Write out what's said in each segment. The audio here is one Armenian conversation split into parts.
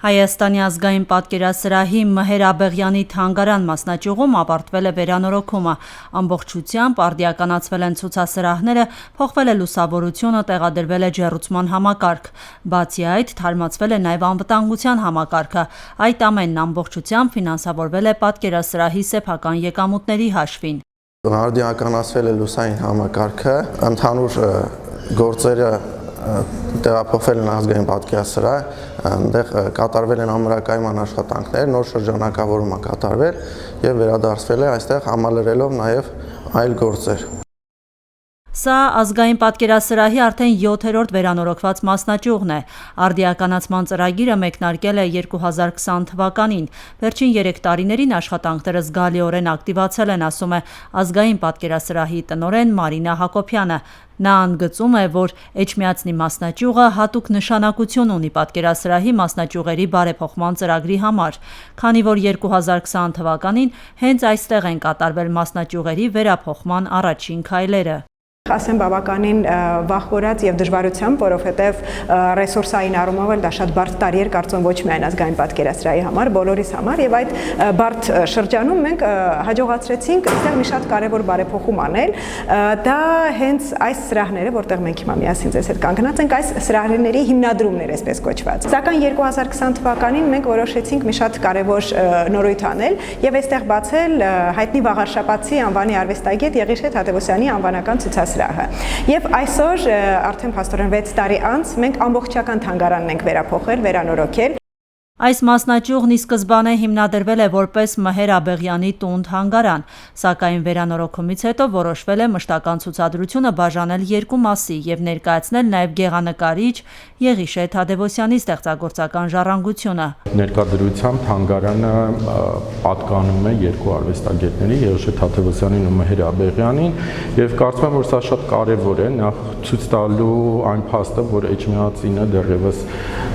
Հայաստանի ազգային պատկերասրահի Մհեր Աբեղյանի թանգարան մասնաճյուղում ավարտվել է վերանորոգումը։ Ամբողջությամբ արդիականացվել են ցուցասրահները, փոխվել է լուսավորությունը, տեղադրվել է ջեռուցման համակարգ։ Բացի այդ, թարմացվել է նաև անվտանգության համակարգը։ Այդ ամենն ամբողջությամբ ֆինանսավորվել է պատկերասրահի սեփական եկամուտների հաշվին։ Արդիականացվել է լուսային համակարգը, ընդհանուր գործերը տեղափոխվել են ազգային պատկերասրահ, այնտեղ կատարվել են ամրակայման աշխատանքներ, նոր շրջանակավորում է կատարվել եւ վերադարձվել է այստեղ համալրելով նաեւ այլ գործեր։ Սա ազգային պատկերասրահի արդեն 7-րդ վերանորոգված մասնաճյուղն է։ Արդիականացման ծրագիրը մեկնարկել է 2020 թվականին։ Վերջին 3 տարիներին աշխատանքները զգալիորեն ակտիվացել են, ասում է ազգային պատկերասրահի տնօրեն Մարինա Հակոբյանը։ Նա ընդգծում է, որ Էջմիածնի մասնաճյուղը հատուկ նշանակություն ունի պատկերասրահի մասնաճյուղերի բարեփոխման ծրագրի համար, քանի որ 2020 թվականին հենց այստեղ են կատարվել մասնաճյուղերի վերափոխման առաջին քայլերը։ Ասեմ բավականին վախվորած եւ դժվարությամբ, որովհետեւ ռեսուրսային առումով էլ դա շատ բարդ տարի էր, կարծում ոչ միայն ազգային պատկերասրահի համար, բոլորիս համար, եւ այդ բարդ շրջանում մենք հաջողացրեցինք այստեղ մի շատ կարեւոր բարեփոխում անել։ Դա հենց այս սրահները, որտեղ մենք հիմա միասին ձեզ հետ կանգնած ենք, այս սրահների հիմնադրումներ այսպես կոչված։ Սակայն 2020 թվականին մենք որոշեցինք մի շատ կարեւոր նորույթ անել եւ այստեղ բացել հայտնի Վաղարշապատցի անվանի արվեստագետ Եղիշե Թադևոսյանի անվանական ցուցասրահը։ Եվ այսօր արդեն փաստորեն 6 տարի անց մենք ամբողջական թանգարանն ենք վերափոխել, վերանորոգել։ Այս մասնաճյուղն ի սկզբանե հիմնադրվել է որպես Մհեր Աբեղյանի տուն-թանգարան, սակայն վերանորոգումից հետո որոշվել է մշտական ցուցադրությունը բաժանել 2 մասի եւ ներկայացնել նաեւ գեղանկարիչ Եղիշե Թադևոսյանի ստեղծագործական ժառանգությունը։ Ներկայությամբ թանգարանը պատկանում է 2 արվեստագետների՝ Եղիշե Թադևոսյանին ու Մհեր Աբեղյանին, եւ կարծում եմ, որ սա շատ կարեւոր է նախ ցույց տալու այն փաստը, որ Էջմիածինը դեռևս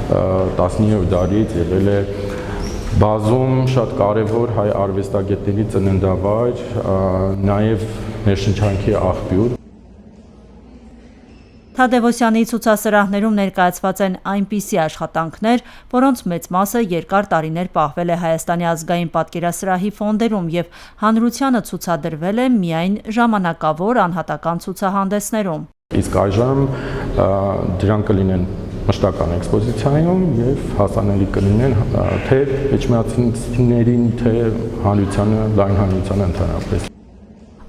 19-րդ դարից եղել է բազում շատ կարևոր հայ արվեստագետների ծննդավայր, նաև ներշնչանքի աղբյուր։ Թադևոսյանի ցուցասրահներում ներկայացված են այնպիսի աշխատանքներ, որոնց մեծ մասը երկար տարիներ պահվել է Հայաստանի ազգային պատկերասրահի ֆոնդերում եւ հանրությանը ցուցադրվել է միայն ժամանակավոր անհատական ցուցահանդեսներում։ Իսկ այժմ դրանք կլինեն մշտական էքսպոզիցիայում եւ հասանելի կլինեն թե էջմիածնիներին, թե հանրությանը, լայն հանրությանը ընդհանրապես։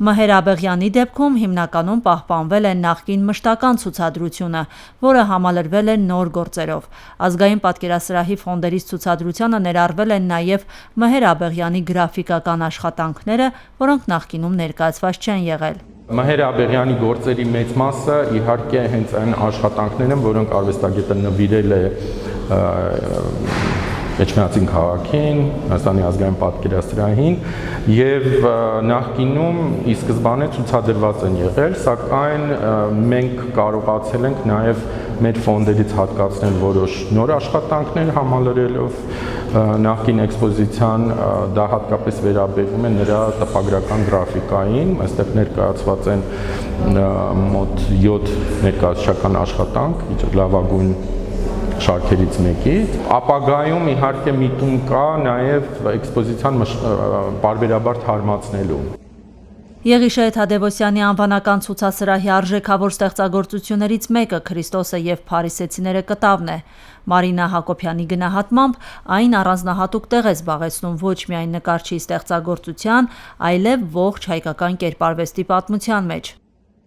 Մհեր Աբեղյանի դեպքում հիմնականում պահպանվել է նախկին մշտական ցուցադրությունը, որը համալրվել է նոր գործերով։ Ազգային պատկերասրահի ֆոնդերից ցուցադրությանը ներառվել են նաև Մհեր Աբեղյանի գրաֆիկական աշխատանքները, որոնք նախկինում ներկայացված չեն եղել։ Մհեր Աբեղյանի գործերի մեծ մասը իհարկե հենց այն աշխատանքներն են, որոնք արվեստագետը նվիրել է Էջմիածին քաղաքին, Հայաստանի ազգային պատկերասրահին եւ նախկինում ի սկզբանե ցուցադրված են եղել, սակայն մենք կարողացել ենք նաեւ մեր ֆոնդերից հատկացնել որոշ նոր աշխատանքներ համալրելով նախկին էքսպոզիցիան, դա հատկապես վերաբերում է նրա տպագրական գրաֆիկային, այստեղ ներկայացված են մոտ 7 ներկայացուցչական աշխատանք, լավագույն շարքերից մեկի։ Ապագայում իհարկե միտում կա նաև էքսպոզիցիան բարբերաբար թարմացնելու։ Եղիշե Թադևոսյանի անվանական ցուցասրահի արժեքավոր ստեղծագործություններից մեկը Քրիստոսը եւ Փարիսեցիները կտավն է։ Մարինա Հակոբյանի գնահատմամբ այն առանձնահատուկ տեղ է զբաղեցնում ոչ միայն նկարչի ստեղծագործության, այլև ողջ հայկական կերպարվեստի պատմության մեջ։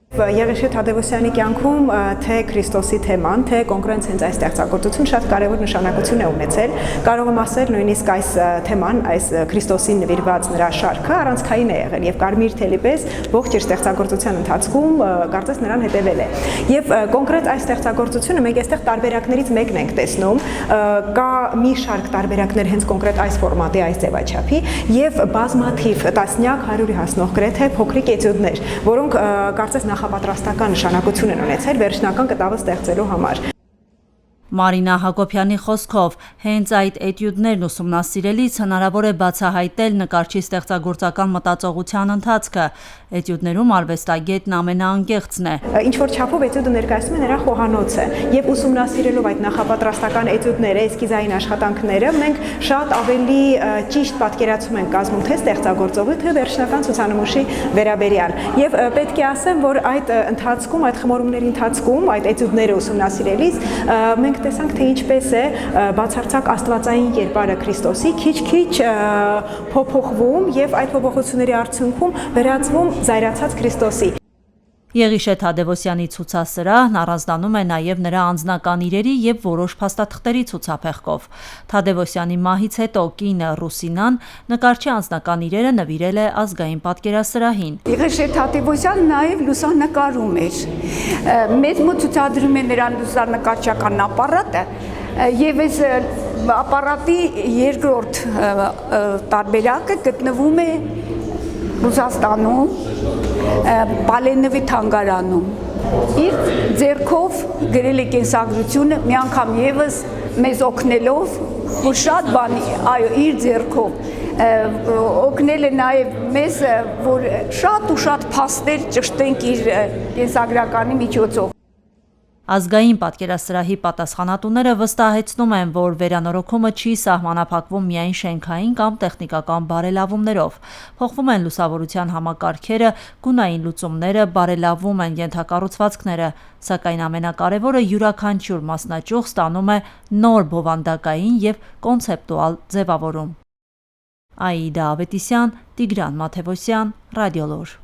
Եղիշե Թադևոսյանի կյանքում թե Քրիստոսի թեման, թե կոնկրետ հենց այս ստեղծագործությունը շատ կարևոր նշանակություն է ունեցել։ Կարող եմ ասել նույնիսկ այս թեման, այս Քրիստոսին նվիրված նրա շարքը առանցքային է եղել եւ կարմիր թելի պես ողջ իր ստեղծագործության ընթացքում կարծես նրան հետևել է։ Եվ կոնկրետ այս ստեղծագործությունը մենք այստեղ տարբերակներից մեկն ենք տեսնում, կա մի շարք տարբերակներ հենց կոնկրետ այս ֆորմատի, այս ձևաչափի եւ բազմաթիվ տասնյակ, 100-ի հասնող գրեթե փոքրիկ էտյուդներ, որոնք կարծես նախապատրաստական նշանակություն են ունեցել վերջնական կտավը ստեղծելու համար։ Մարինա Հակոբյանի խոսքով հենց այդ էտյուդներն ուսումնասիրելիս հնարավոր է բացահայտել նկարչի ստեղծագործական մտածողության ընթացքը։ Էտյուդներում արվեստագետն ամենաանկեղծն է։ Ինչ որ չափով էտյուդը ներկայացնում է նրա խոհանոցը, եւ ուսումնասիրելով այդ նախապատրաստական էտյուդները, էսկիզային աշխատանքները, մենք շատ ավելի ճիշտ պատկերացում ենք կազմում թե ստեղծագործողի, թե վերջնական ցուցանմուշի վերաբերյալ։ Եվ պետք է ասեմ, որ այդ ընթացքում, այդ խմորումների ընթացքում, այդ էտյուդները ուսումնասիրելիս մենք տեսանք, թե ինչպես է բացարձակ աստվածային կերպարը Քրիստոսի քիչ-քիչ փոփոխվում եւ այդ փոփոխությունների արդյունքում վերածվում զայրացած Քրիստոսի։ Եղիշե Թադևոսյանի ցուցասրահն առանձնանում է նաև նրա անձնական իրերի եւ որոշ փաստաթղթերի ցուցափեղկով։ Թադևոսյանի մահից հետո կինը Ռուսինան նկարչի անձնական իրերը նվիրել է ազգային պատկերասրահին։ Եղիշե Թադևոսյանը նաև լուսանկարում էր։ Մեծ մոտ ցուցադրում է նրա լուսանկարչական ապարատը եւ այս ապարատի երկրորդ տարբերակը գտնվում է Ռուսաստանում Պալենովի թանգարանում։ Իր ձեռքով գրել է կենսագրությունը, մի անգամ եւս մեզ օգնելով, որ շատ բան, այո, իր ձեռքով օգնել է նաեւ մեզ, որ շատ ու շատ փաստեր ճշտենք իր կենսագրականի միջոցով։ Ազգային պատկերասրահի պատասխանատուները վստահեցնում են, որ վերանորոգումը չի սահմանափակվում միայն շենքային կամ տեխնիկական բարելավումներով։ Փոխվում են լուսավորության համակարգերը, գունային լուծումները, բարելավվում են ենթակառուցվածքները, սակայն ամենակարևորը յուրաքանչյուր մասնաճյուղ ստանում է նոր բովանդակային եւ կոնցեպտուալ ձևավորում։ Աիդա Ավետիսյան, Տիգրան Մաթևոսյան, Ռադիոլոր։